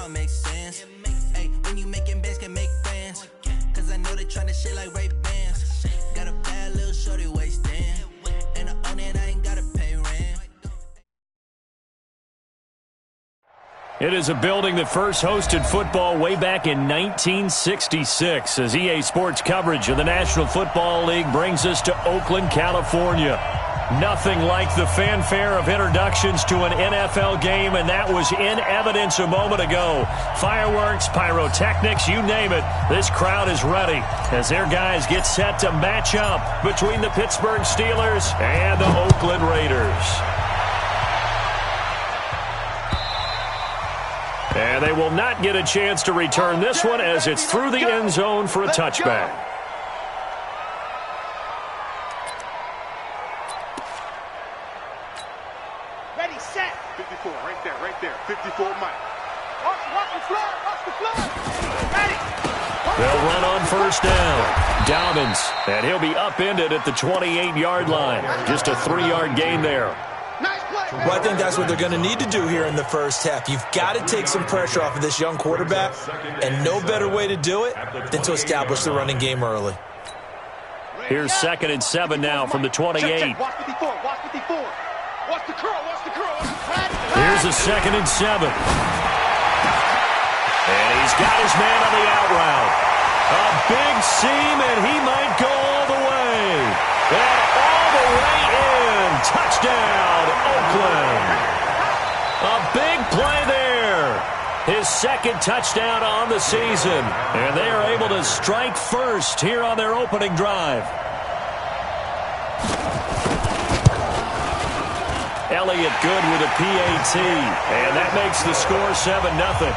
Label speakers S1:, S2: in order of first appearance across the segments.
S1: don't make sense. Hey, when you making bands, can make friends. Cause I know they tryna shit like Ray Bans. Got a bad little shorty wasting. And I own it, I ain't gotta pay rent.
S2: It is a building that first hosted football way back in 1966 as EA Sports coverage of the National Football League brings us to Oakland, California. Nothing like the fanfare of introductions to an NFL game, and that was in evidence a moment ago. Fireworks, pyrotechnics, you name it. This crowd is ready as their guys get set to match up between the Pittsburgh Steelers and the Oakland Raiders. And they will not get a chance to return this one as it's through the end zone for a touchback.
S3: Ready, set. 54, right there. 54, Mike. Watch the flood. Ready.
S2: They'll run on first down. Dobbins, and he'll be upended at the 28-yard line. Just a 3-yard gain there.
S4: Well, I think that's what they're going to need to do here in the first half. You've got to take some pressure off of this young quarterback, and no better way to do it than to establish the running game early.
S2: Here's 2nd and 7 now from the 28.
S3: Watch 54. Watch the curl.
S2: Here's a 2nd and 7. And he's got his man on the out route. A big seam, and he might go all the way. And all the way in. Touchdown, Oakland. A big play there. His 2nd touchdown on the season. And they are able to strike first here on their opening drive. Elliott good with a PAT. And that makes the score 7-0.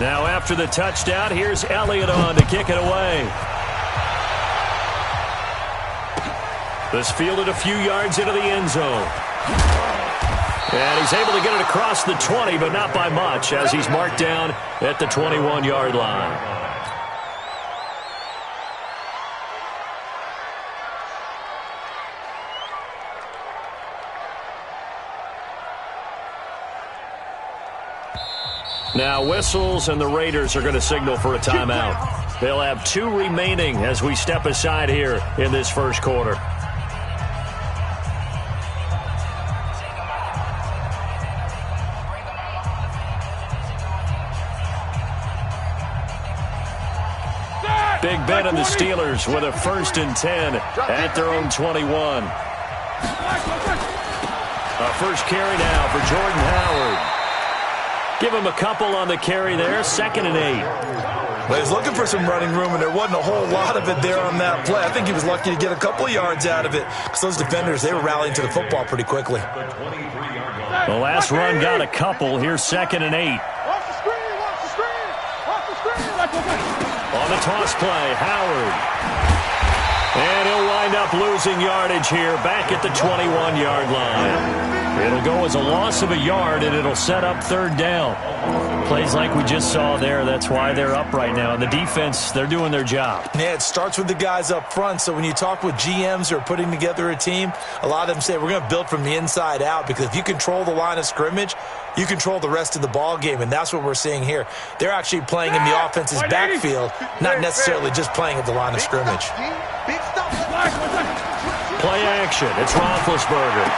S2: Now after the touchdown, here's Elliott on to kick it away. This fielded a few yards into the end zone. And he's able to get it across the 20, but not by much, as he's marked down at the 21-yard line. Now whistles, and the Raiders are going to signal for a timeout. They'll have 2 remaining as we step aside here in this first quarter. Big Ben and the Steelers with a 1st and 10 at their own 21. A first carry now for Jordan Howard. Give him a couple on the carry there, 2nd and 8.
S4: Well, he's looking for some running room, and there wasn't a whole lot of it there on that play. I think he was lucky to get a couple of yards out of it because those defenders, they were rallying to the football pretty quickly.
S2: The last run got a couple. Here's 2nd and 8.
S3: Watch the screen.
S2: On the toss play, Howard. And he'll wind up losing yardage here back at the 21-yard line. It'll go as a loss of a yard, and it'll set up 3rd down. Plays like we just saw there, that's why they're up right now. And the defense, they're doing their job.
S4: Yeah, it starts with the guys up front. So when you talk with GMs who are putting together a team, a lot of them say, we're going to build from the inside out, because if you control the line of scrimmage, you control the rest of the ball game, and that's what we're seeing here. They're actually playing in the offense's backfield, not necessarily just playing at the line of scrimmage.
S2: Play action. It's Roethlisberger.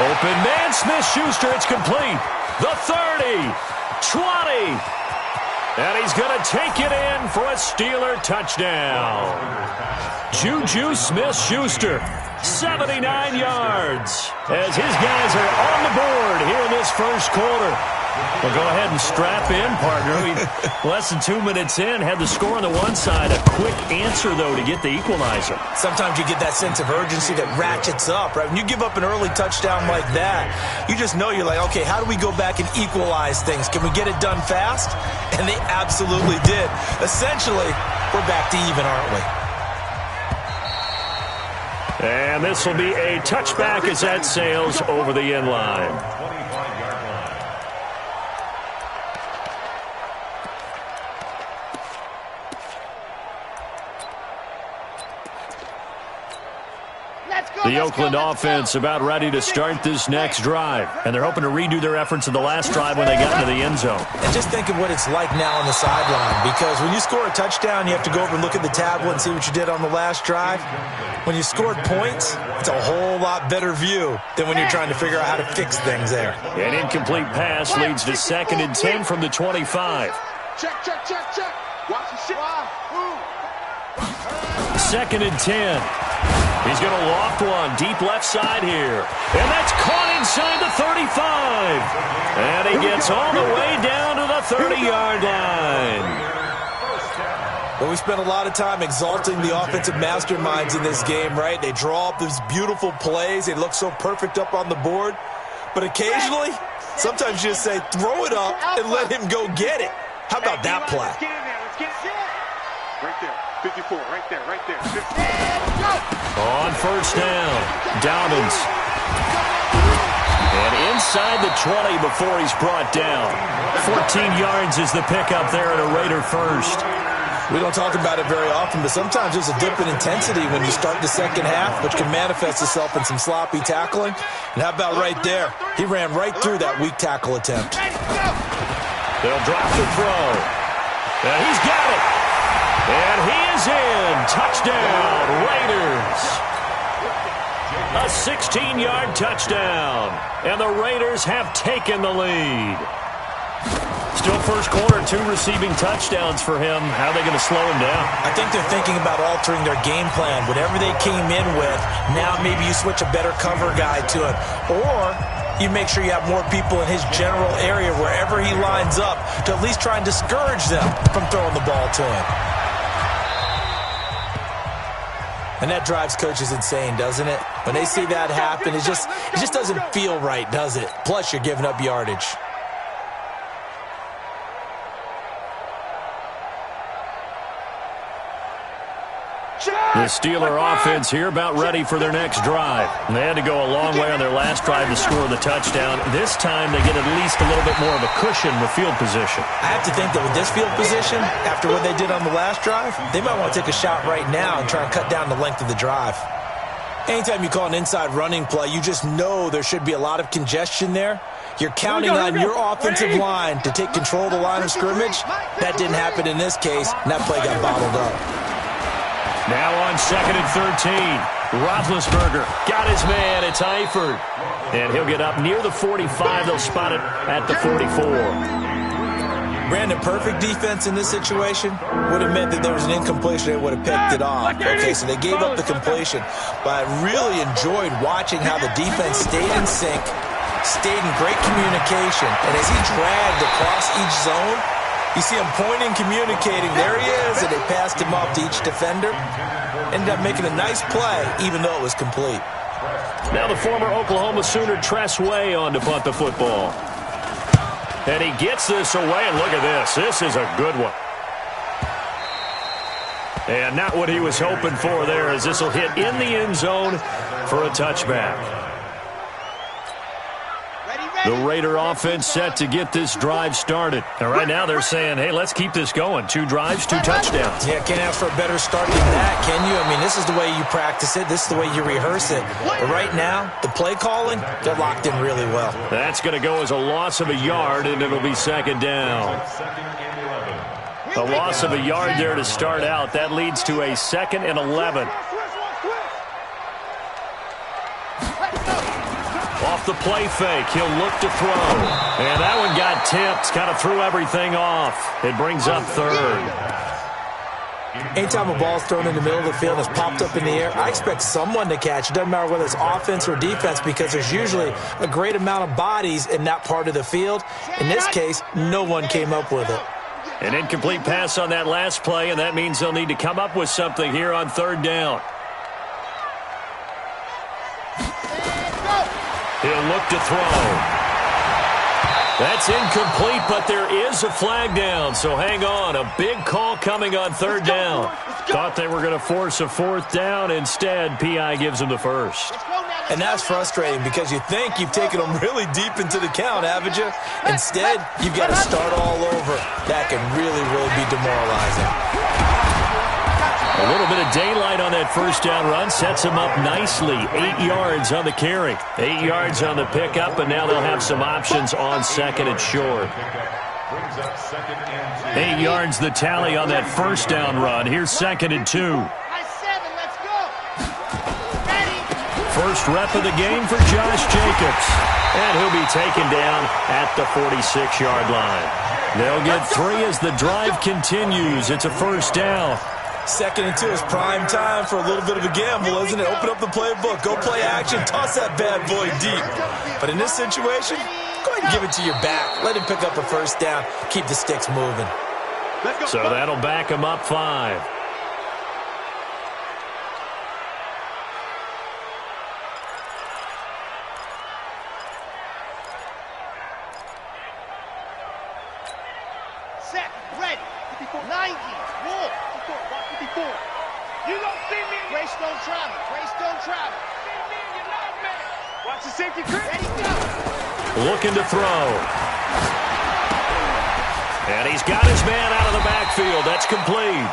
S2: Open man, Smith-Schuster. It's complete. The 30, 20. And he's going to take it in for a Steeler touchdown. Juju Smith-Schuster, 79 yards, as his guys are on the board here in this first quarter. Well, go ahead and strap in, partner. Less than 2 minutes in, had the score on the one side. A quick answer, though, to get the equalizer.
S4: Sometimes you get that sense of urgency that ratchets up, right? When you give up an early touchdown like that, you just know you're like, okay, how do we go back and equalize things? Can we get it done fast? And they absolutely did. Essentially, we're back to even, aren't we?
S2: And this will be a touchback as that sails over the end line. The Oakland offense about ready to start this next drive. And they're hoping to redo their efforts in the last drive when they got into the end zone.
S4: And just think of what it's like now on the sideline. Because when you score a touchdown, you have to go over and look at the tablet and see what you did on the last drive. When you scored points, it's a whole lot better view than when you're trying to figure out how to fix things there.
S2: An incomplete pass leads to 2nd and 10 from the 25.
S3: Check. Watch the shit.
S2: 2nd and 10. He's going to loft one deep left side here. And that's caught inside the 35. And he gets all the way down to the 30-yard line.
S4: Well, we spent a lot of time exalting the offensive masterminds in this game, right? They draw up these beautiful plays. They look so perfect up on the board. But occasionally, sometimes you just say, throw it up and let him go get it. How about that play?
S3: Let's get in there. Right there. 54. Right there. 50.
S2: On first down, Dobbins. And inside the 20 before he's brought down. 14 yards is the pickup there at a Raider first.
S4: We don't talk about it very often, but sometimes there's a dip in intensity when you start the second half, which can manifest itself in some sloppy tackling. And how about right there? He ran right through that weak tackle attempt.
S2: They'll drop the throw. And he's got it. And he is in. Touchdown, Raiders. A 16-yard touchdown. And the Raiders have taken the lead. Still first quarter, 2 receiving touchdowns for him. How are they going to slow him down?
S4: I think they're thinking about altering their game plan. Whatever they came in with, now maybe you switch a better cover guy to it. Or you make sure you have more people in his general area wherever he lines up to at least try and discourage them from throwing the ball to him. And that drives coaches insane, doesn't it? When they see that happen, it just doesn't feel right, does it? Plus, you're giving up yardage.
S2: The Steeler offense here about ready for their next drive. They had to go a long way on their last drive to score the touchdown. This time they get at least a little bit more of a cushion with field position.
S4: I have to think that with this field position, after what they did on the last drive, they might want to take a shot right now and try and cut down the length of the drive. Anytime you call an inside running play, you just know there should be a lot of congestion there. You're counting on your offensive line to take control of the line of scrimmage. That didn't happen in this case, and that play got bottled up.
S2: Now on 2nd and 13. Roethlisberger got his man. It's Eifert. And he'll get up near the 45. They'll spot it at the 44.
S4: Brandon, perfect defense in this situation would have meant that there was an incompletion. They would have picked it off. Okay, so they gave up the completion. But I really enjoyed watching how the defense stayed in sync, stayed in great communication. And as he dragged across each zone, you see him pointing, communicating. There he is, and they passed him off to each defender. Ended up making a nice play, even though it was complete.
S2: Now the former Oklahoma Sooner Tress Way on to punt the football. And he gets this away, and look at this. This is a good one. And not what he was hoping for there, as this will hit in the end zone for a touchback. The Raider offense set to get this drive started. And right now they're saying, hey, let's keep this going. 2 drives, 2 touchdowns.
S4: Yeah, can't ask for a better start than that, can you? I mean, this is the way you practice it. This is the way you rehearse it. But right now, the play calling, they're locked in really well.
S2: That's going to go as a loss of a yard, and it'll be 2nd down. A loss of a yard there to start out. That leads to a 2nd and 11. Off the play fake, he'll look to throw. And that one got tipped, kind of threw everything off. It brings up 3rd.
S4: Anytime a ball's thrown in the middle of the field and it's popped up in the air, I expect someone to catch. It doesn't matter whether it's offense or defense, because there's usually a great amount of bodies in that part of the field. In this case, no one came up with it.
S2: An incomplete pass on that last play, and that means they'll need to come up with something here on 3rd down. He'll look to throw. That's incomplete, but there is a flag down, so hang on. A big call coming on 3rd down. Thought they were going to force a 4th down. Instead, P.I. gives them the first.
S4: And that's frustrating because you think you've taken them really deep into the count, haven't you? Instead, you've got to start all over. That can really, really be demoralizing.
S2: A little bit of daylight on that first down run. Sets him up nicely. 8 yards on the carry. 8 yards on the pickup, and now they'll have some options on second and short. 8 yards the tally on that first down run. Here's second and 2. First rep of the game for Josh Jacobs. And he'll be taken down at the 46-yard line. They'll get 3 as the drive continues. It's a first down.
S4: Second and 2 is prime time for a little bit of a gamble, isn't it? Open up the playbook. Go play action. Toss that bad boy deep. But in this situation, go ahead and give it to your back. Let him pick up a first down. Keep the sticks moving.
S2: So that'll back him up 5.
S3: Set, ready, 54, 90, wall, 54, 54. You don't see me. Grace don't travel, Grace don't travel. See me, you're not man. Watch the safety grip. Ready, go.
S2: Looking to throw. And he's got his man out of the backfield. That's complete.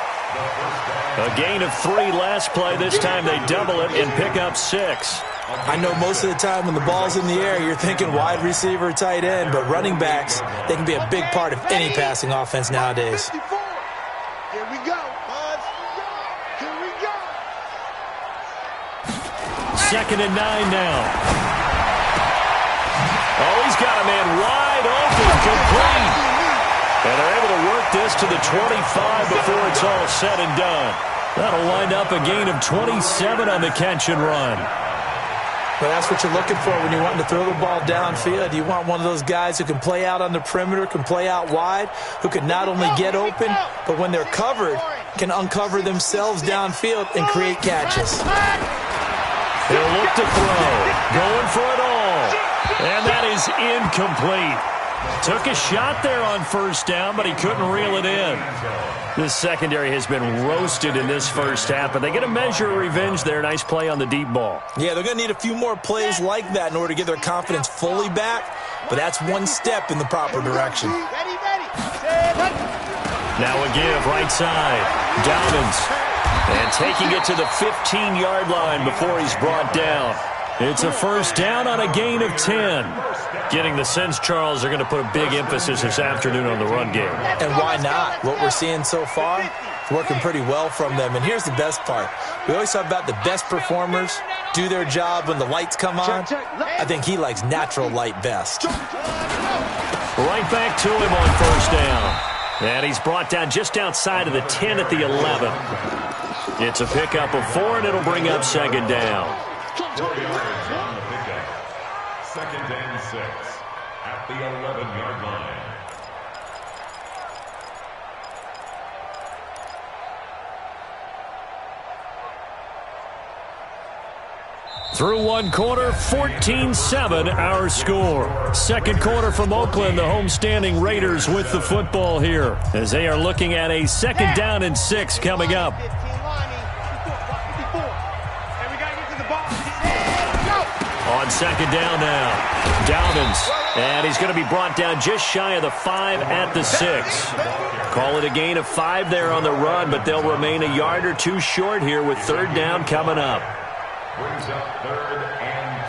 S2: A gain of 3 last play. This time they double it and pick up 6.
S4: I know most of the time when the ball's in the air, you're thinking wide receiver, tight end, but running backs, they can be a big part of any passing offense nowadays.
S3: Here we go, Buzz. Here we go.
S2: Second and 9 now. Oh, he's got a man wide open, complete. And they're able to work this to the 25 before it's all said and done. That'll wind up a gain of 27 on the catch and run.
S4: But that's what you're looking for when you're wanting to throw the ball downfield. You want one of those guys who can play out on the perimeter, can play out wide, who can not only get open, but when they're covered, can uncover themselves downfield and create catches.
S2: He'll look to throw. Going for it all. And that is incomplete. Took a shot there on first down, but he couldn't reel it in. This secondary has been roasted in this first half, but they get a measure of revenge there. Nice play on the deep ball.
S4: Yeah, they're going to need a few more plays like that in order to get their confidence fully back, but that's one step in the proper direction.
S2: Now a give, right side. Dobbins. And taking it to the 15-yard line before he's brought down. It's a first down on a gain of 10. Getting the sense, Charles, they're going to put a big emphasis this afternoon on the run game.
S4: And why not? What we're seeing so far, it's working pretty well from them. And here's the best part. We always talk about the best performers do their job when the lights come on. I think he likes natural light best.
S2: Right back to him on first down. And he's brought down just outside of the 10 at the 11. It's a pickup of 4, and it'll bring up second down.
S5: 4 yards on the pickup. Second and 6 at the 11-yard line.
S2: Through one quarter, 14-7 our score. Second quarter from Oakland, the homestanding Raiders with the football here as they are looking at a second down and 6 coming up. On second down now, Dobbins, and he's going to be brought down just shy of the 5 at the 6. Call it a gain of 5 there on the run, but they'll remain a yard or 2 short here with third down coming up.
S5: Brings up 3rd and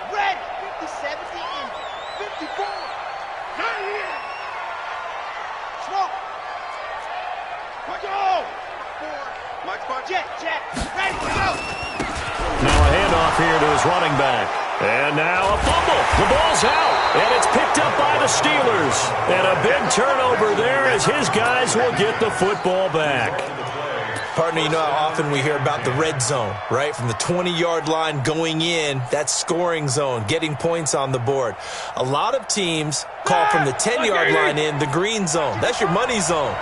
S5: 2.
S3: Red, 57 in, 54, 90. Smoke. Go. Jet, ready to go.
S2: Now a handoff here to his running back. And now a fumble. The ball's out. And it's picked up by the Steelers. And a big turnover there as his guys will get the football back.
S4: Partner, you know how often we hear about the red zone, right? From the 20-yard line going in, that's scoring zone, getting points on the board. A lot of teams call from the 10-yard line in the green zone. That's your money zone.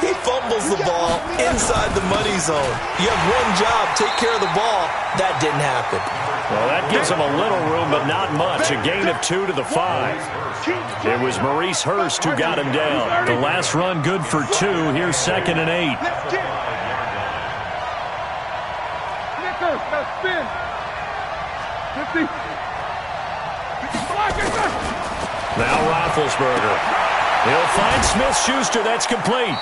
S4: He fumbles the ball inside the money zone. You have one job, take care of the ball. That didn't happen.
S2: Well, that gives him a little room, but not much. A gain of 2 to the 5. It was Maurice Hurst who got him down. The last run good for 2. Here's second and 8.
S3: Spin. 50.
S2: Now Roethlisberger. He'll find Smith-Schuster. That's complete.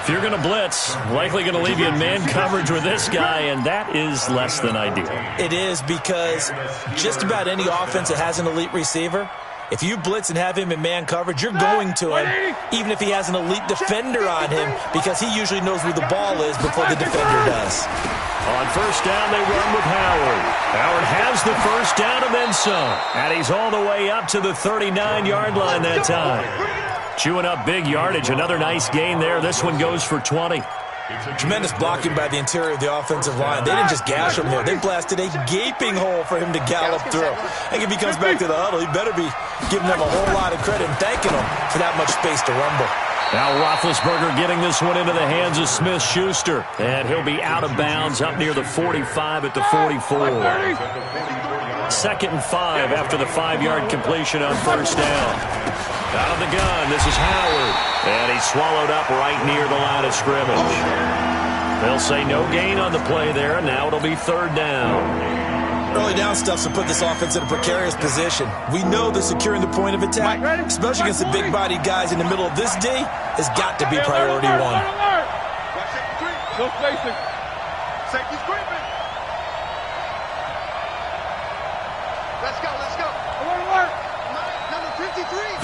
S2: If you're going to blitz, likely going to leave you in man coverage with this guy, and that is less than ideal.
S4: It is, because just about any offense that has an elite receiver, if you blitz and have him in man coverage, you're going to him, even if he has an elite defender on him, because he usually knows where the ball is before the defender does.
S2: On first down, they run with Howard. Howard has the first down and then some. And he's all the way up to the 39-yard line that time. Chewing up big yardage. Another nice gain there. This one goes for 20.
S4: Tremendous blocking by the interior of the offensive line. They didn't just gash him there. They blasted a gaping hole for him to gallop through. I think if he comes back to the huddle, he better be giving them a whole lot of credit and thanking them for that much space to rumble.
S2: Now Roethlisberger getting this one into the hands of Smith-Schuster. And he'll be out of bounds up near the 45 at the 44. 2nd and 5 after the 5-yard completion on first down. Out of the gun, this is Howard. And he's swallowed up right near the line of scrimmage. They'll say no gain on the play there, and now it'll be 3rd down.
S4: Early down stuff to put this offense in a precarious position. We know that securing the point of attack, especially against the big-bodied guys in the middle of this D, has got to be priority one.
S3: No spacing. Safety's creeping. Let's go, let's go. Alert. Number 53.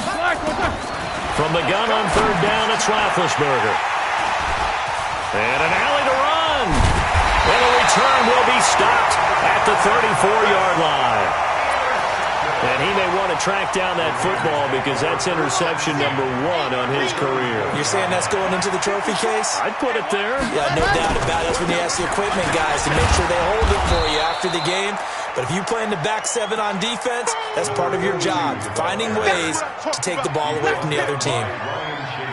S2: From the gun on 3rd down, it's Roethlisberger. And an alley to run. And the return will be stopped at the 34-yard line. And he may want to track down that football because that's interception number 1 on his career.
S4: You're saying that's going into the trophy case?
S2: I'd put it there.
S4: Yeah, no doubt about it. That's when you ask the equipment guys to make sure they hold it for you after the game. But if you play in the back 7 on defense, that's part of your job, finding ways to take the ball away from the other team.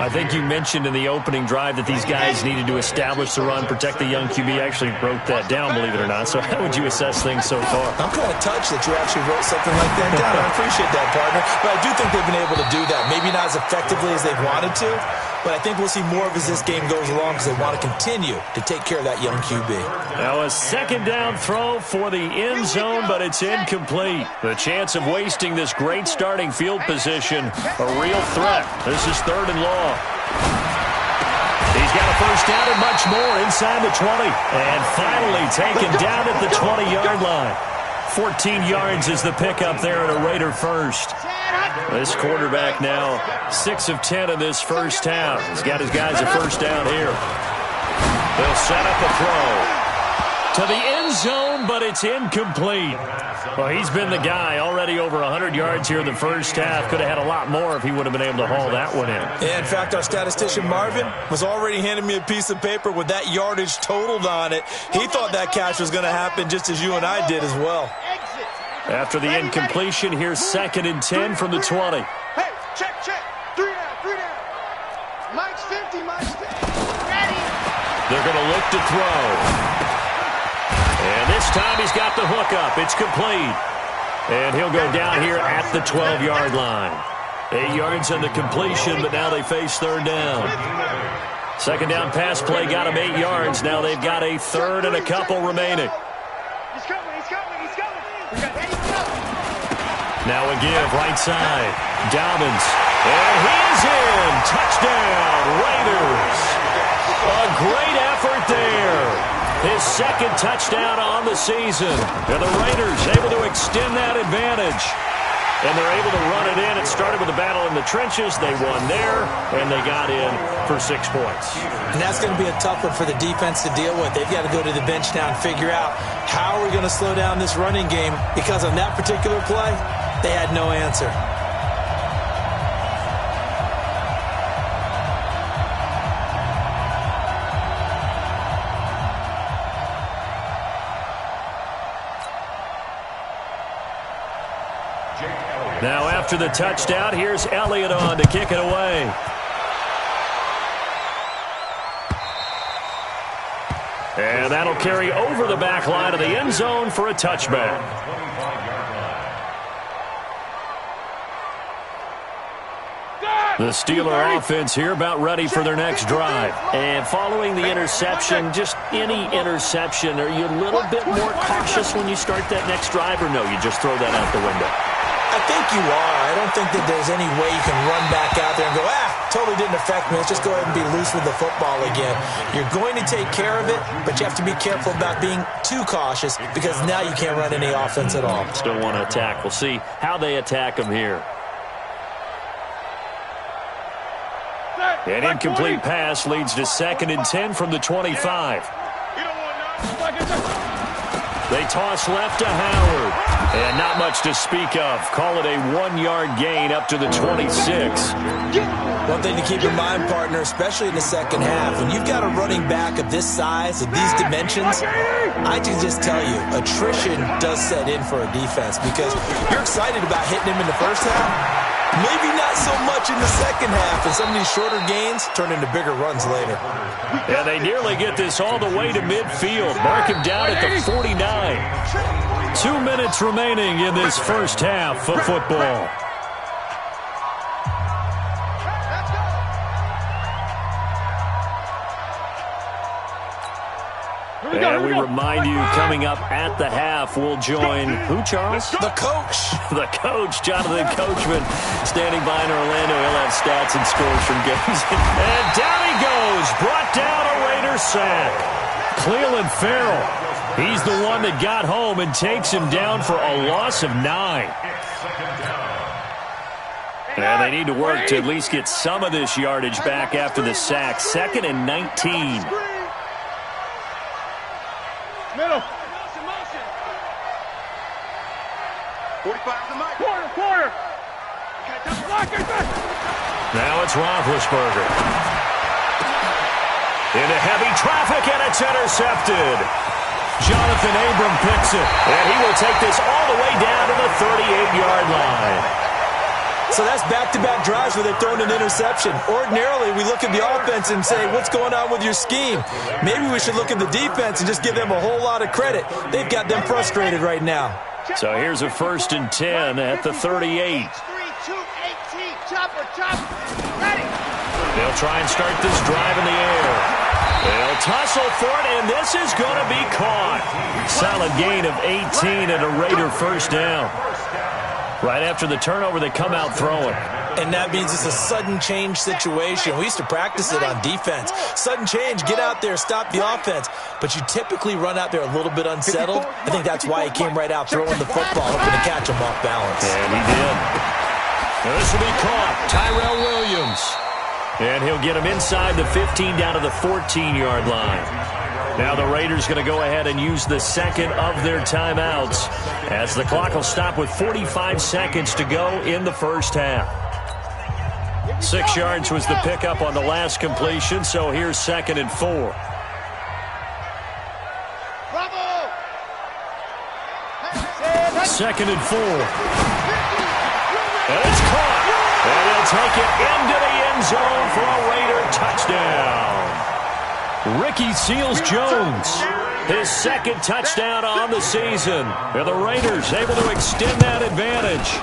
S2: I think you mentioned in the opening drive that these guys needed to establish the run, protect the young QB. I actually wrote that down, believe it or not. So how would you assess things so far?
S4: I'm kind of touched that you actually wrote something like that down. I appreciate that, partner. But I do think they've been able to do that. Maybe not as effectively as they've wanted to, but I think we'll see more of as this game goes along because they want to continue to take care of that young QB.
S2: Now a 2nd down throw for the end zone, but it's incomplete. The chance of wasting this great starting field position, a real threat. This is 3rd and long. He's got a first down and much more inside the 20. And finally taken down at the 20-yard line. 14 yards is the pickup there at a Raider first. This quarterback now 6 of 10 in this first half. He's got his guys a first down here. They'll set up a throw to the end zone, but it's incomplete. Well, he's been the guy already over 100 yards here in the first half. Could have had a lot more if he would have been able to haul that one in.
S4: Yeah, in fact, our statistician Marvin was already handing me a piece of paper with that yardage totaled on it. He thought that catch was going to happen just as you and I did as well.
S2: After the incompletion, here's 2nd and 10 from the 20.
S3: Hey, check. 3 down. Mike's 50, Mike's 50. Ready.
S2: They're going to look to throw. And this time he's got the hook up. It's complete. And he'll go down here at the 12-yard line. 8 yards on the completion, but now they face 3rd down. 2nd down pass play got him 8 yards. Now they've got a 3rd and a couple remaining.
S3: He's coming.
S2: Now a give, right side. Dobbins. And he's in. Touchdown, Raiders. A great effort there. His 2nd touchdown on the season. And the Raiders able to extend that advantage. And they're able to run it in. It started with a battle in the trenches. They won there, and they got in for 6 points.
S4: And that's going to be a tough one for the defense to deal with. They've got to go to the bench now and figure out how are we going to slow down this running game, because on that particular play, they had no answer.
S2: Now after the touchdown, here's Elliott on to kick it away. And that'll carry over the back line of the end zone for a touchback. The Steeler offense here about ready for their next drive. And following the interception, just any interception, are you a little bit more cautious when you start that next drive, or no, you just throw that out the window?
S4: I I think you are. I don't think that there's any way you can run back out there and go, totally didn't affect me. Let's just go ahead and be loose with the football again. You're going to take care of it, but you have to be careful about being too cautious because now you can't run any offense at all.
S2: Still want to attack. We'll see how they attack him here. An incomplete pass leads to 2nd and 10 from the 25. They toss left to Howard. And not much to speak of. Call it a 1-yard gain up to the 26.
S4: One thing to keep in mind, partner, especially in the second half, when you've got a running back of this size, of these dimensions, I can just tell you, attrition does set in for a defense because you're excited about hitting him in the first half. Maybe not so much in the second half, and some of these shorter gains turn into bigger runs later.
S2: And they nearly get this all the way to midfield. Mark him down at the 49. 2 minutes remaining in this first half of football. And we remind you, coming up at the half, we'll join who, Charles?
S4: The coach.
S2: The coach, Jonathan Coachman, standing by in Orlando. He'll have stats and scores from games. And down he goes. Brought down a Raider sack. Cleveland Farrell. He's the one that got home and takes him down for a loss of 9. And they need to work to at least get some of this yardage back after the sack. 2nd and 19.
S3: Middle. 45 to Mike. Quarter.
S2: Now it's Roethlisberger. Into heavy traffic, and it's intercepted. Jonathan Abram picks it, and he will take this all the way down to the 38-yard line.
S4: So that's back-to-back drives where they've thrown an interception. Ordinarily, we look at the offense and say, what's going on with your scheme? Maybe we should look at the defense and just give them a whole lot of credit. They've got them frustrated right now.
S2: So here's a 1st and 10 at the 38.
S3: 3, 2, 18. Chopper. Ready.
S2: They'll try and start this drive in the air. They'll tussle for it, and this is going to be caught. Solid gain of 18 and a Raider first down. Right after the turnover, they come out throwing.
S4: And that means it's a sudden change situation. We used to practice it on defense. Sudden change, get out there, stop the offense. But you typically run out there a little bit unsettled. I think that's why he came right out throwing the football, hoping to catch him off balance.
S2: And he did. Now this will be caught. Tyrell Williams. And he'll get him inside the 15 down to the 14-yard line. Now the Raiders going to go ahead and use the second of their timeouts as the clock will stop with 45 seconds to go in the first half. 6 yards was the pickup on the last completion, so here's 2nd and 4.
S3: Bravo!
S2: 2nd and 4. And it's caught. And he'll take it into the end zone for a Raider touchdown. Ricky Seals-Jones, his 2nd touchdown on the season. And the Raiders able to extend that advantage.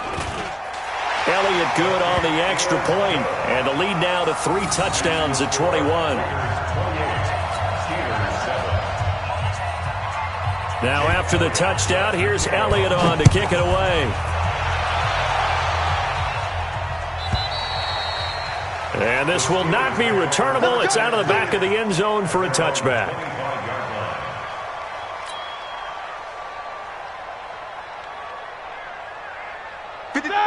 S2: Elliott good on the extra point, and the lead now to 3 touchdowns at 21. Now after the touchdown, here's Elliott on to kick it away. And this will not be returnable. It's out of the back of the end zone for a touchback.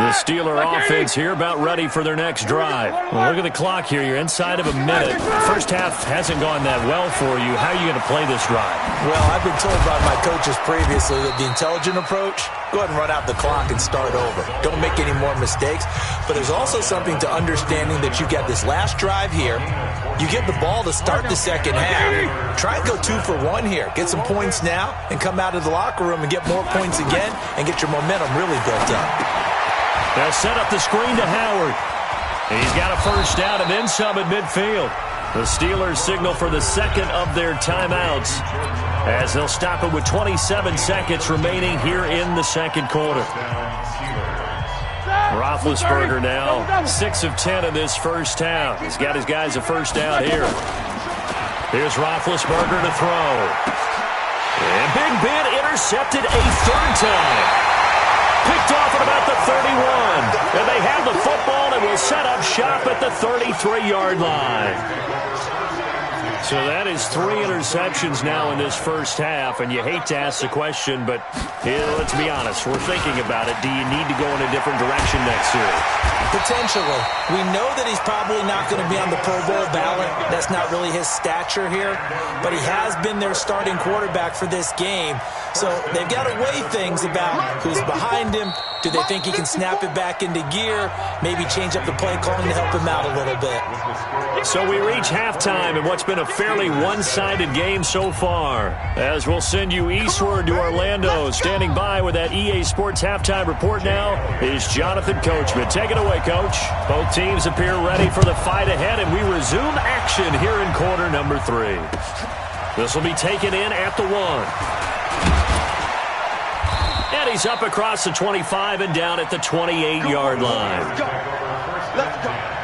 S2: The Steeler offense here about ready for their next drive. Well, look at the clock here. You're inside of a minute. First half hasn't gone that well for you. How are you going to play this drive?
S4: Well, I've been told by my coaches previously that the intelligent approach, go ahead and run out the clock and start over. Don't make any more mistakes. But there's also something to understanding that you got this last drive here. You get the ball to start the second half. Try and go 2 for 1 here. Get some points now and come out of the locker room and get more points again and get your momentum really built up.
S2: They'll set up the screen to Howard. He's got a first down and then some at midfield. The Steelers signal for the 2nd of their timeouts as they'll stop it with 27 seconds remaining here in the 2nd quarter. Roethlisberger now 6 of 10 in this first half. He's got his guys a first down here. Here's Roethlisberger to throw. And Big Ben intercepted a 3rd time. picked off at about the 31. And they have the football and will set up shop at the 33-yard line. So that is 3 interceptions now in this first half, and you hate to ask the question, but let's be honest, we're thinking about it. Do you need to go in a different direction next year?
S4: Potentially. We know that he's probably not going to be on the Pro Bowl ballot. That's not really his stature here, but he has been their starting quarterback for this game. So they've got to weigh things about who's behind him. Do they think he can snap it back into gear? Maybe change up the play calling to help him out a little bit.
S2: So we reach halftime in what's been a fairly one-sided game so far. As we'll send you eastward to Orlando. Standing by with that EA Sports halftime report now is Jonathan Coachman. Take it away, Coach. Both teams appear ready for the fight ahead, and we resume action here in quarter number 3. This will be taken in at the 1. And he's up across the 25 and down at the 28-yard line.
S3: Let's go. Let's go.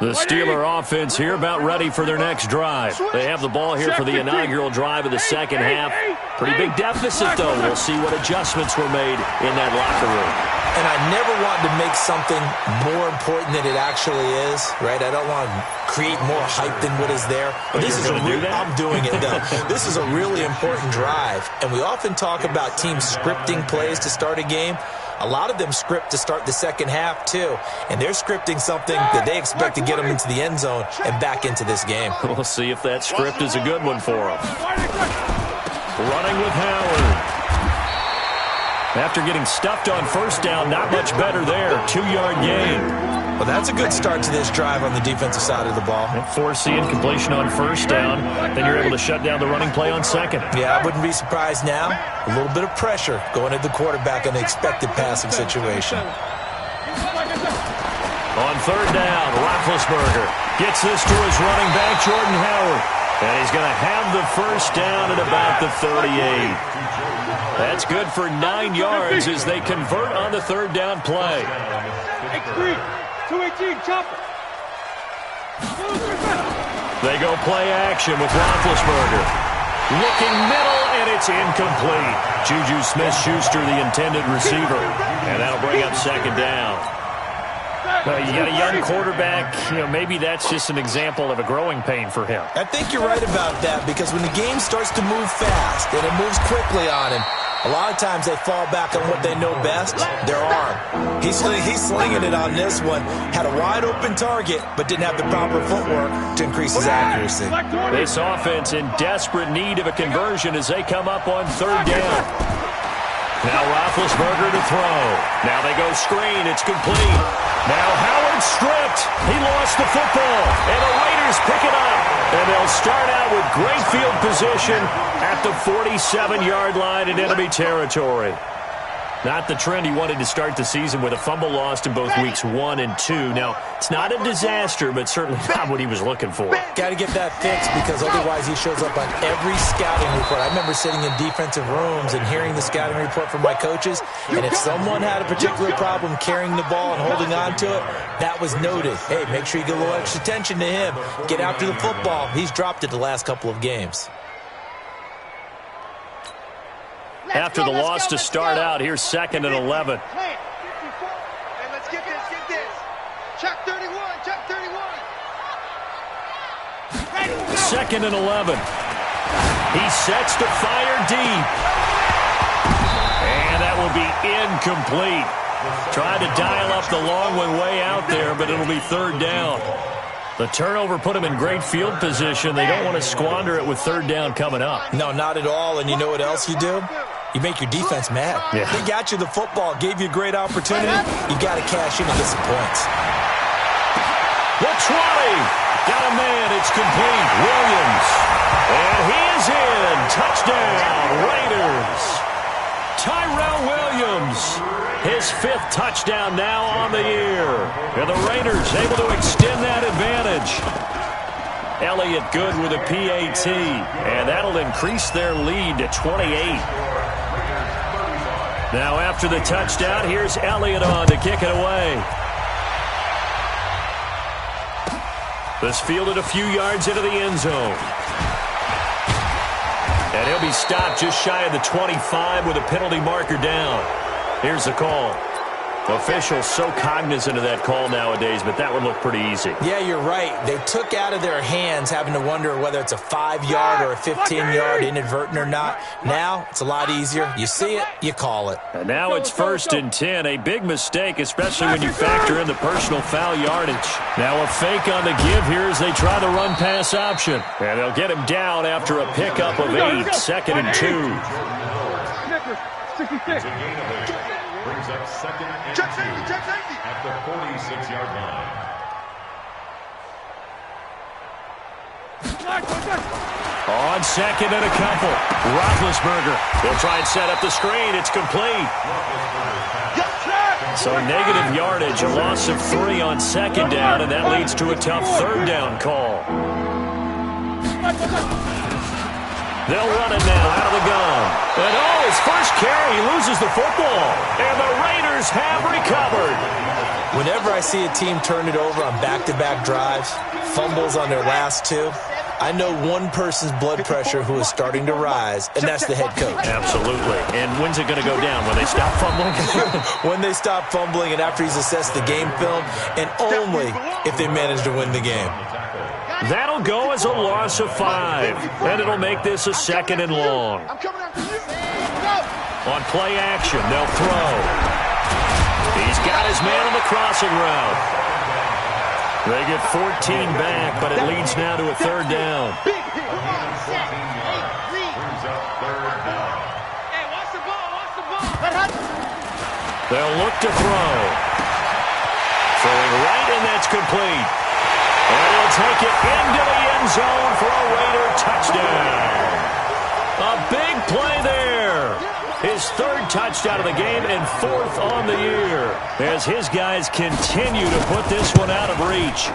S2: The Steeler offense here about ready for their next drive. They have the ball here for the inaugural drive of the second half. Pretty big deficit, though. We'll see what adjustments were made in that locker room.
S4: And I never want to make something more important than it actually is, right? I don't want to create more hype than what is there. But this is I'm doing it, though. This is a really important drive. And we often talk about teams scripting plays to start a game. A lot of them script to start the second half, too. And they're scripting something that they expect to get them into the end zone and back into this game.
S2: We'll see if that script is a good one for them. Running with Howard. After getting stuffed on first down, not much better there. 2-yard gain.
S4: Well, that's a good start to this drive on the defensive side of the ball.
S2: Forcing completion on first down. Then you're able to shut down the running play on second.
S4: Yeah, I wouldn't be surprised now. A little bit of pressure going at the quarterback in the expected passing situation.
S2: On third down, Roethlisberger gets this to his running back, Jordan Howard. And he's going to have the first down at about the 38. That's good for 9 yards as they convert on the third down play.
S3: X3, 218, chopper.
S2: They go play action with Roethlisberger. Looking middle, and it's incomplete. Juju Smith-Schuster, the intended receiver. And that'll bring up second down. You got a young quarterback, maybe that's just an example of a growing pain for him.
S4: I think you're right about that, because when the game starts to move fast and it moves quickly on him, a lot of times they fall back on what they know best, their arm. He's slinging it on this one. Had a wide open target, but didn't have the proper footwork to increase his accuracy.
S2: This offense in desperate need of a conversion as they come up on third down. Now Roethlisberger to throw. Now they go screen. It's complete. Now Howard stripped. He lost the football. And the Raiders pick it up. And they'll start out with great field position at the 47-yard line in enemy territory. Not the trend he wanted to start the season with a fumble lost in both weeks 1 and 2. Now, it's not a disaster, but certainly not what he was looking for.
S4: Got to get that fixed, because otherwise he shows up on every scouting report. I remember sitting in defensive rooms and hearing the scouting report from my coaches, and if someone had a particular problem carrying the ball and holding on to it, that was noted. Hey, make sure you get a little extra attention to him. Get after the football. He's dropped it the last couple of games.
S2: After the loss to start out, here's 2nd and 11.
S3: Hey, let's get this, get this. Check 31, check 31.
S2: 2nd and 11. He sets to fire deep. And that will be incomplete. Tried to dial up the long one way out there, but it'll be third down. The turnover put him in great field position. They don't want to squander it with third down coming up.
S4: No, not at all. And you know what else you do? You make your defense mad.
S2: Yeah.
S4: They got you the football, gave you a great opportunity. You got to cash in and get some points.
S2: The 20. Got a man. It's complete. Williams. And he is in. Touchdown, Raiders. Tyrell Williams. His 5th touchdown now on the year. And the Raiders able to extend that advantage. Elliott good with a PAT. And that'll increase their lead to 28. Now after the touchdown, here's Elliott on to kick it away. This fielded a few yards into the end zone. And he'll be stopped just shy of the 25 with a penalty marker down. Here's the call. Officials so cognizant of that call nowadays, but that would look pretty easy.
S4: Yeah, you're right. They took out of their hands having to wonder whether it's a 5-yard or a 15-yard inadvertent or not. Now, it's a lot easier. You see it, you call it.
S2: And now it's 1st and 10. A big mistake, especially when you factor in the personal foul yardage. Now a fake on the give here as they try the run-pass option. And they'll get him down after a pickup of 8, 2nd and 2.
S5: It's a gain of 8. Brings up 2nd and 2 at the 46-yard line.
S2: On 2nd and a couple. Roethlisberger will try and set up the screen. It's complete. So negative yardage, a loss of 3 on 2nd down, and that leads to a tough 3rd down call. They'll run it now out of the gun. And his first carry, he loses the football. And the Raiders have recovered.
S4: Whenever I see a team turn it over on back-to-back drives, fumbles on their last 2, I know one person's blood pressure who is starting to rise, and that's the head coach.
S2: Absolutely. And when's it going to go down? When they stop fumbling?
S4: When they stop fumbling and after he's assessed the game film, and only if they manage to win the game.
S2: That'll go as a loss of 5, and it'll make this a 2nd and long. On play action, they'll throw. He's got his man on the crossing route. They get 14 back, but it leads now to a 3rd down. They'll look to throw. Throwing right, and that's complete. And he'll take it into the end zone for a Raider touchdown. A big play there. His 3rd touchdown of the game and 4th on the year as his guys continue to put this one out of reach.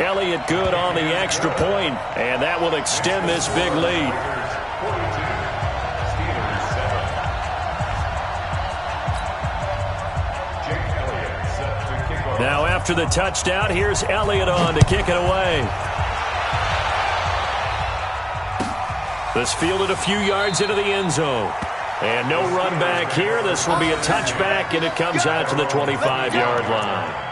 S2: Elliott good on the extra point, and that will extend this big lead. Now after the touchdown, here's Elliott on to kick it away. This fielded a few yards into the end zone. And no run back here. This will be a touchback, and it comes out to the 25-yard line.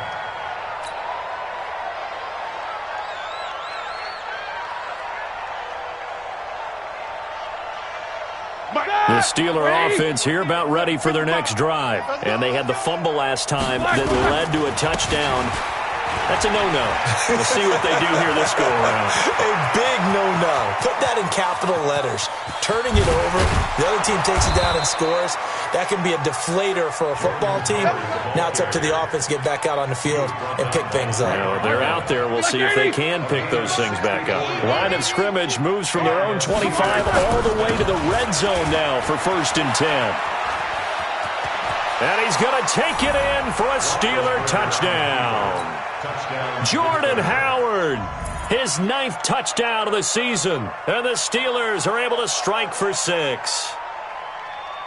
S2: The Steeler offense here about ready for their next drive. And they had the fumble last time that led to a touchdown. That's a no-no. We'll see what they do here this go-around.
S4: A big no-no. Put that in capital letters. Turning it over, the other team takes it down and scores. That can be a deflator for a football team. Now it's up to the offense to get back out on the field and pick things up.
S2: Now, they're out there. We'll see if they can pick those things back up. Line of scrimmage moves from their own 25 all the way to the red zone now for 1st and 10. And he's going to take it in for a Steeler touchdown. Jordan Howard, his 9th touchdown of the season. And the Steelers are able to strike for 6.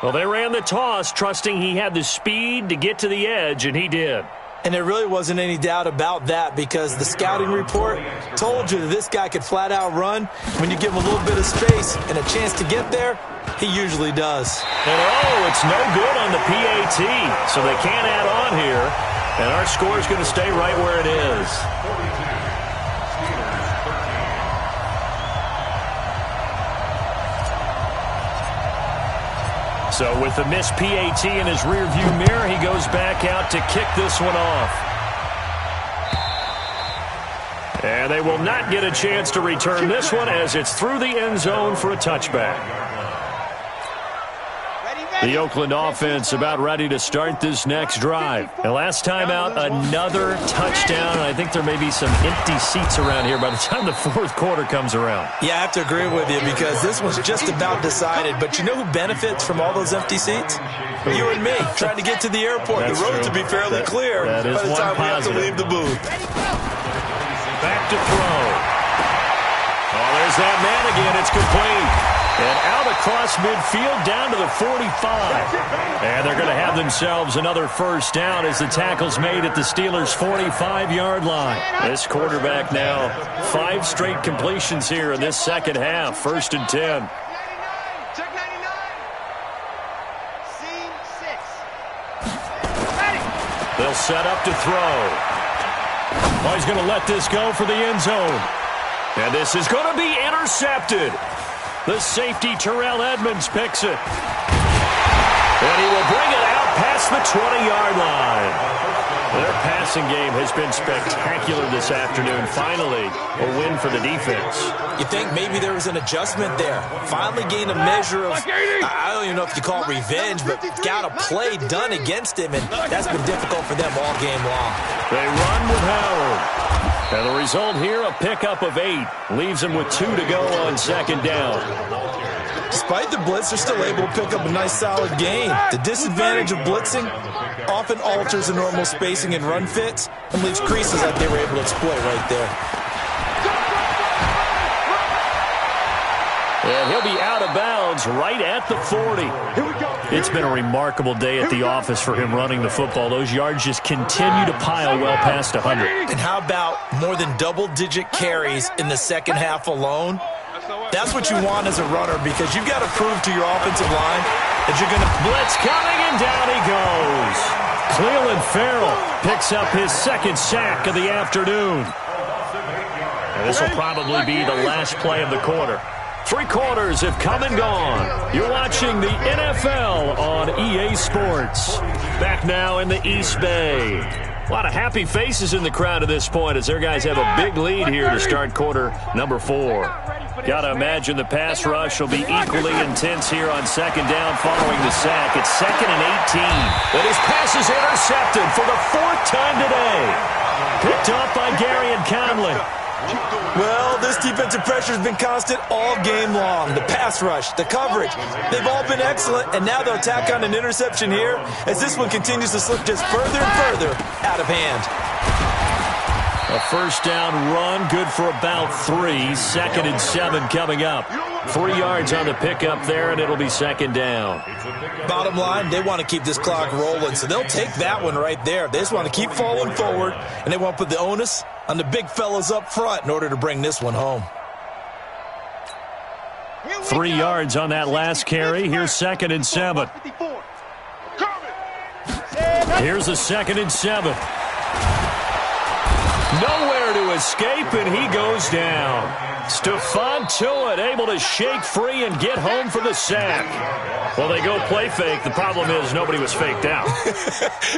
S2: Well, they ran the toss, trusting he had the speed to get to the edge, and he did.
S4: And there really wasn't any doubt about that because the scouting report told you that this guy could flat out run. When you give him a little bit of space and a chance to get there, he usually does.
S2: And it's no good on the PAT, so they can't add on here. And our score is going to stay right where it is. So with the missed PAT in his rearview mirror, he goes back out to kick this one off. And they will not get a chance to return this one as it's through the end zone for a touchback. The Oakland offense about ready to start this next drive. And last time out, another touchdown. And I think there may be some empty seats around here by the time the 4th quarter comes around.
S4: Yeah, I have to agree with you because this was just about decided. But you know who benefits from all those empty seats? You and me, trying to get to the airport.
S2: That's
S4: the roads
S2: true.
S4: will be fairly clear
S2: by the
S4: time we have to
S2: positive.
S4: leave the booth.
S2: Back to throw. Oh, there's that man again. It's complete. And out across midfield down to the 45. And they're going to have themselves another first down as the tackle's made at the Steelers' 45-yard line. This quarterback now 5 straight completions here in this second half. 1st and 10.
S3: Check 99. Scene 6.
S2: They'll set up to throw. Oh, he's going to let this go for the end zone. And this is going to be intercepted. The safety, Terrell Edmonds, picks it. And he will bring it out past the 20-yard line. Their passing game has been spectacular this afternoon. Finally, a win for the defense.
S4: You think maybe there was an adjustment there. Finally gained a measure of, I don't even know if you call it revenge, but got a play done against him, and that's been difficult for them all game long.
S2: They run with Howard. And the result here, a pickup of 8. Leaves them with 2 to go on second down.
S4: Despite the blitz, they're still able to pick up a nice, solid gain. The disadvantage of blitzing often alters the normal spacing and run fits and leaves creases like they were able to exploit right there.
S2: And he'll be out of bounds right at the 40. It's been a remarkable day at the office for him running the football. Those yards just continue to pile well past 100.
S4: And how about more than double-digit carries in the second half alone? That's what you want as a runner, because you've got to prove to your offensive line that you're going to
S2: blitz coming, and down he goes. Cleveland Farrell picks up his 2nd sack of the afternoon. And this will probably be the last play of the quarter. 3 quarters have come and gone. You're watching the NFL on EA Sports. Back now in the East Bay. A lot of happy faces in the crowd at this point as their guys have a big lead here to start quarter number 4. Got to imagine the pass rush will be equally intense here on second down following the sack. It's 2nd and 18. But his pass is intercepted for the 4th time today. Picked off by Gary and Conley.
S4: Well, this defensive pressure has been constant all game long. The pass rush, the coverage, they've all been excellent, and now they'll tack on an interception here as this one continues to slip just further and further out of hand.
S2: A first down run, good for about 3. 2nd and 7 coming up. 3 yards on the pickup there, and it'll be second down.
S4: Bottom line, they want to keep this clock rolling, so they'll take that one right there. They just want to keep falling forward, and they want to put the onus on the big fellas up front in order to bring this one home.
S2: 3 yards on that last carry. Here's 2nd and 7. Here's a 2nd and 7. Nowhere to escape, and he goes down. Stephon Tuitt able to shake free and get home for the sack. Well, they go play fake. The problem is nobody was faked out.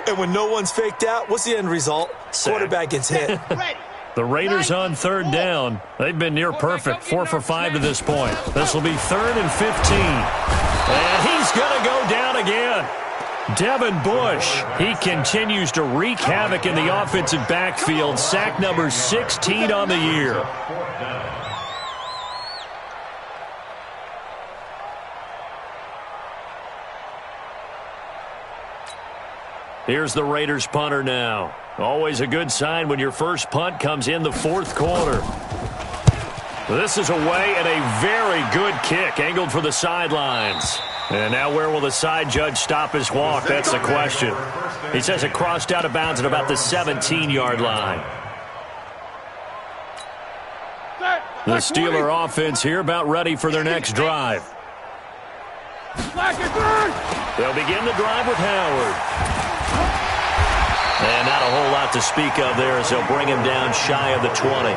S4: And when no one's faked out, what's the end result?
S2: Sack.
S4: Quarterback gets hit.
S2: The Raiders on 3rd down. They've been near perfect, 4 for 5 to this point. This will be 3rd and 15. And he's going to go down again. Devin Bush, he continues to wreak havoc in the offensive backfield. Sack number 16 on the year. Here's the Raiders punter now. Always a good sign when your first punt comes in the 4th quarter. This is away and a very good kick, angled for the sidelines. And now where will the side judge stop his walk? That's the question. He says it crossed out of bounds at about the 17-yard line. The Steeler offense here about ready for their next drive. They'll begin the drive with Howard. And not a whole lot to speak of there as they'll bring him down shy of the 20.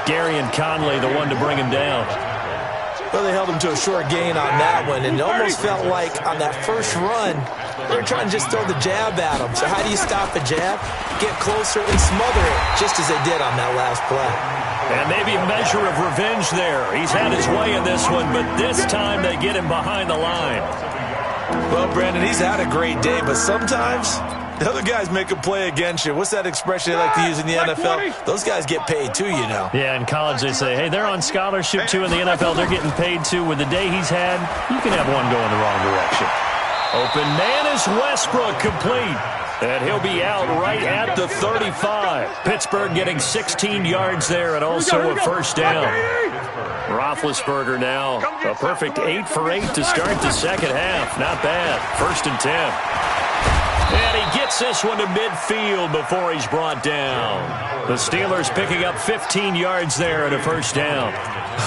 S2: Gary and Conley, the one to bring him down.
S4: Well, they held him to a short gain on that one, and it almost felt like on that first run, they were trying to just throw the jab at him. So how do you stop a jab? Get closer and smother it, just as they did on that last play.
S2: And maybe a measure of revenge there. He's had his way in this one, but this time they get him behind the line.
S4: Well, Brandon, he's had a great day, but sometimes the other guys make a play against you. What's that expression they like to use in the NFL? Those guys get paid too, you know.
S2: Yeah, in college they say, hey, they're on scholarship too. In the NFL, they're getting paid too. With the day he's had, you can have one go in the wrong direction. Open man is Westbrook, complete. And he'll be out right at the 35. Pittsburgh getting 16 yards there and also a first down. Roethlisberger now a perfect 8 for 8 to start the second half. Not bad. 1st and 10. And he gets this one to midfield before he's brought down. The Steelers picking up 15 yards there and a first down.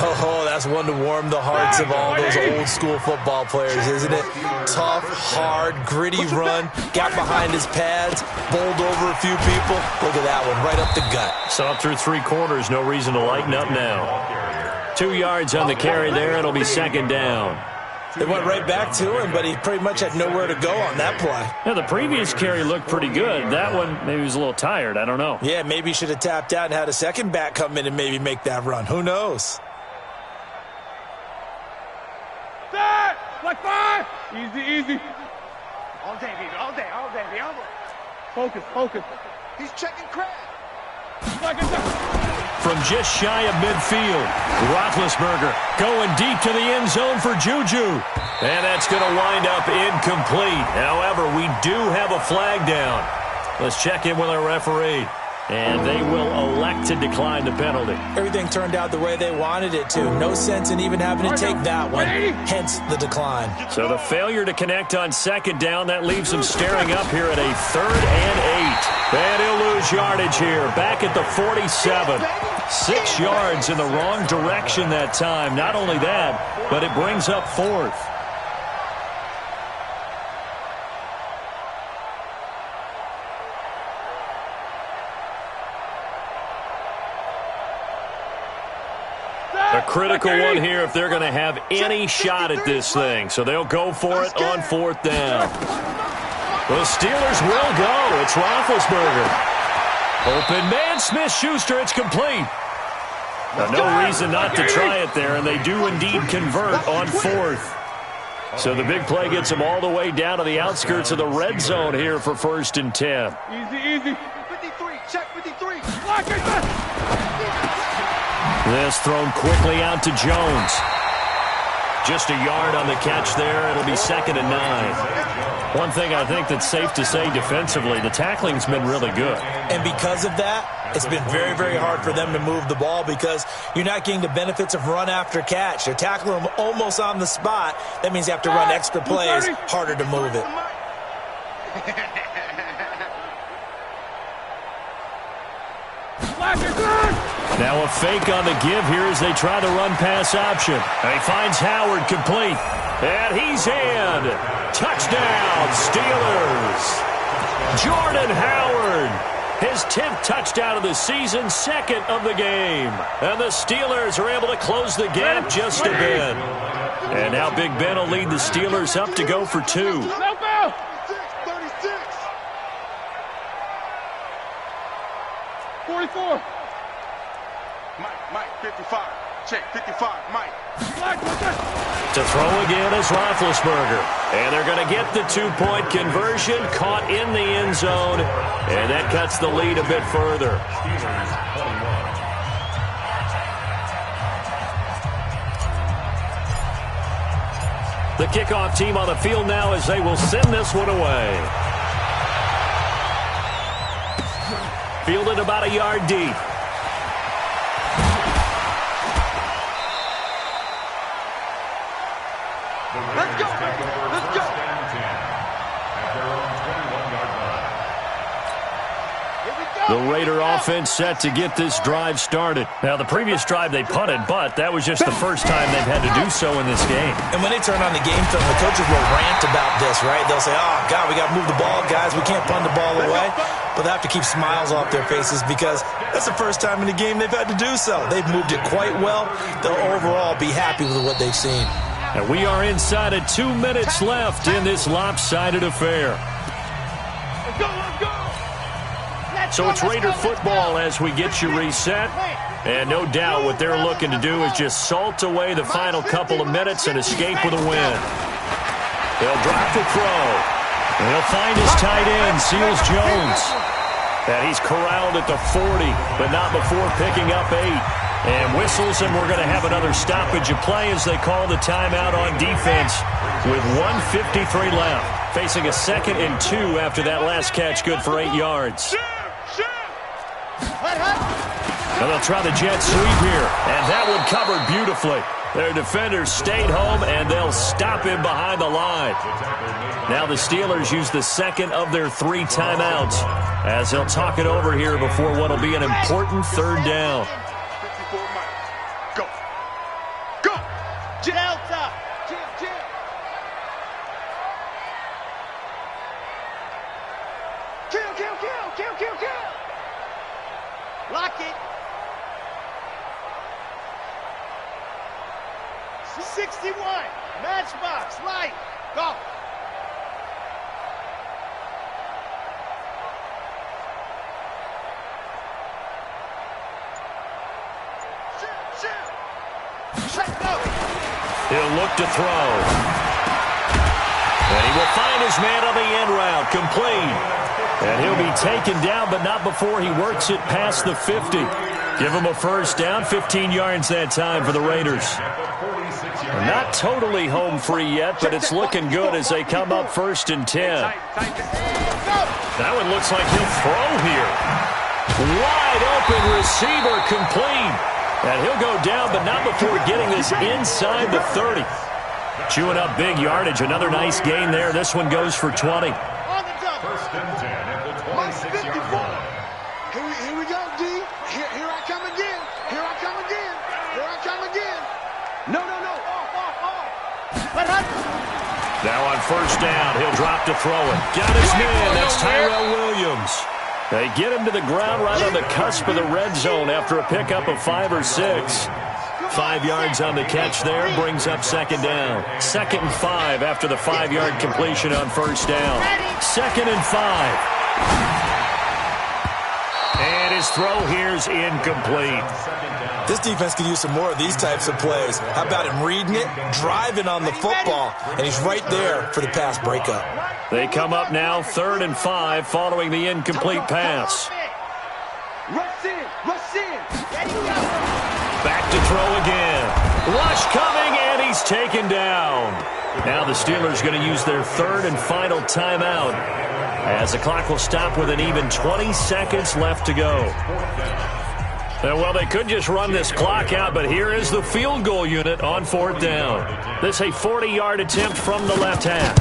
S4: Oh, that's one to warm the hearts of all those old-school football players, isn't it? Tough, hard, gritty run, got behind his pads, bowled over a few people. Look at that one, right up the gut.
S2: Saw through 3 quarters, no reason to lighten up now. 2 yards on the carry there, it'll be second down.
S4: They went right back to him, but he pretty much had nowhere to go on that play.
S2: Yeah, the previous carry looked pretty good. That one, maybe he was a little tired. I don't know.
S4: Yeah, maybe he should have tapped out and had a second back come in and maybe make that run. Who knows?
S3: Like 5. Easy. All day, baby. All day. Focus. He's checking crab.
S2: From just shy of midfield, Roethlisberger going deep to the end zone for Juju. And that's going to wind up incomplete. However, we do have a flag down. Let's check in with our referee. And they will elect to decline the penalty.
S4: Everything turned out the way they wanted it to. No sense in even having to take that one, hence the decline.
S2: So the failure to connect on second down, that leaves them staring up here at a 3rd and 8. And he'll lose yardage here, back at the 47. 6 yards in the wrong direction that time. Not only that, but it brings up 4th. A critical one here if they're going to have any shot at this thing. So they'll go for it on 4th down. The Steelers will go. It's Roethlisberger. Open man, Smith-Schuster. It's complete. Now, no reason not to try it there, and they do indeed convert on 4th. So the big play gets them all the way down to the outskirts of the red zone here for 1st and 10.
S3: Easy. 53. Check 53.
S2: This thrown quickly out to Jones. Just a yard on the catch there. It'll be 2nd and 9. One thing I think that's safe to say defensively, the tackling's been really good.
S4: And because of that, it's been very, very hard for them to move the ball because you're not getting the benefits of run after catch. They're tackling them almost on the spot. That means you have to run extra plays, harder to move it.
S2: Now a fake on the give here as they try the run-pass option. And he finds Howard complete. And he's in. Touchdown, Steelers. Jordan Howard. His 10th touchdown of the season, 2nd of the game. And the Steelers are able to close the gap just a bit. And now Big Ben will lead the Steelers up to go for 2.
S3: 44. Mike, 55. Check, 55, Mike.
S2: To throw again is Roethlisberger. And they're going to get the 2-point conversion, caught in the end zone. And that cuts the lead a bit further. The kickoff team on the field now as they will send this one away. Fielded about a yard deep.
S3: Let's go.
S2: The Raider offense set to get this drive started. Now, the previous drive they punted, but that was just the first time they've had to do so in this game.
S4: And when they turn on the game film, the coaches will rant about this, right? They'll say, oh, God, we got to move the ball, guys. We can't punt the ball away. But they have to keep smiles off their faces because that's the first time in the game they've had to do so. They've moved it quite well. They'll overall be happy with what they've seen.
S2: And we are inside of 2 minutes left in this lopsided affair.
S3: Let's go.
S2: So it's Raider football as we get you reset. And no doubt what they're looking to do is just salt away the final couple of minutes and escape with a win. They'll drop the throw. And he'll find his tight end, Seals Jones. And he's corralled at the 40, but not before picking up 8. And whistles, and we're going to have another stoppage of play as they call the timeout on defense with 1:53 left. Facing a 2nd and 2 after that last catch, good for 8 yards. And they'll try the jet sweep here, and that one covered beautifully. Their defenders stayed home, and they'll stop him behind the line. Now the Steelers use the 2nd of their 3 timeouts as they'll talk it over here before what will be an important 3rd down.
S3: Go. Go. Delta. Kill. Lock it. 61. Matchbox. Light. Go.
S2: He'll look to throw. And he will find his man on the end route. Complete. And he'll be taken down, but not before he works it past the 50. Give him a 1st down, 15 yards that time for the Raiders. Not totally home free yet, but it's looking good as they come up 1st and 10. That one looks like he'll throw here. Wide open receiver, complete. And he'll go down, but not before getting this inside the 30. Chewing up big yardage. Another nice gain there. This one goes for 20.
S5: 1st and 10 at the 26-yard line.
S3: Here we go, D. Here I come again. No. Off.
S2: Now on 1st down, he'll drop to throw it. Got his man. That's Tyrell Williams. They get him to the ground right on the cusp of the red zone after a pickup of 5 or 6. 5 yards on the catch there, brings up 2nd down. 2nd and 5 after the 5-yard completion on 1st down. 2nd and 5. And his throw here's incomplete.
S4: This defense could use some more of these types of plays. How about him reading it, driving on the football, and he's right there for the pass breakup.
S2: They come up now 3rd and 5 following the incomplete pass.
S3: Rush in.
S2: Back to throw again. Rush coming, and he's taken down. Now the Steelers going to use their 3rd and final timeout as the clock will stop with an even 20 seconds left to go. Well, they could just run this clock out, but here is the field goal unit on 4th down. This is a 40-yard attempt from the left hash.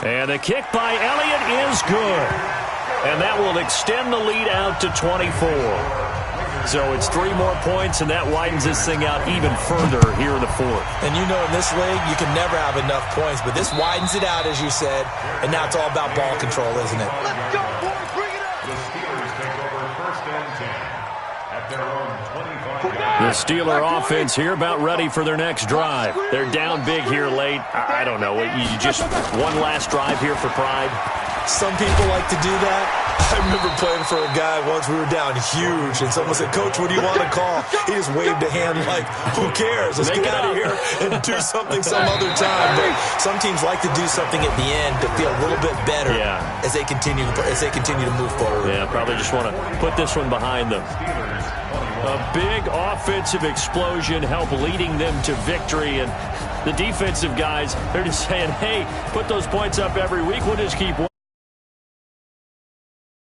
S2: And the kick by Elliott is good. And that will extend the lead out to 24. So it's 3 more points, and that widens this thing out even further here in the 4th.
S4: And you know in this league, you can never have enough points, but this widens it out, as you said, and now it's all about ball control, isn't it?
S3: Let's go, boys. Bring it up.
S5: The Steelers take over 1st and 10 at their own 25.
S2: The Steeler offense here about ready for their next drive. They're down big here late. I don't know. You just one last drive here for pride?
S4: Some people like to do that. I remember playing for a guy once. We were down huge, and someone said, "Coach, what do you want to call?" He just waved a hand like, "Who cares? Let's get out of here and do something some other time." But some teams like to do something at the end to feel a little bit better as they continue to move forward.
S2: Yeah, probably just want to put this one behind them. A big offensive explosion helped leading them to victory, and the defensive guys, they're just saying, "Hey, put those points up every week. We'll just keep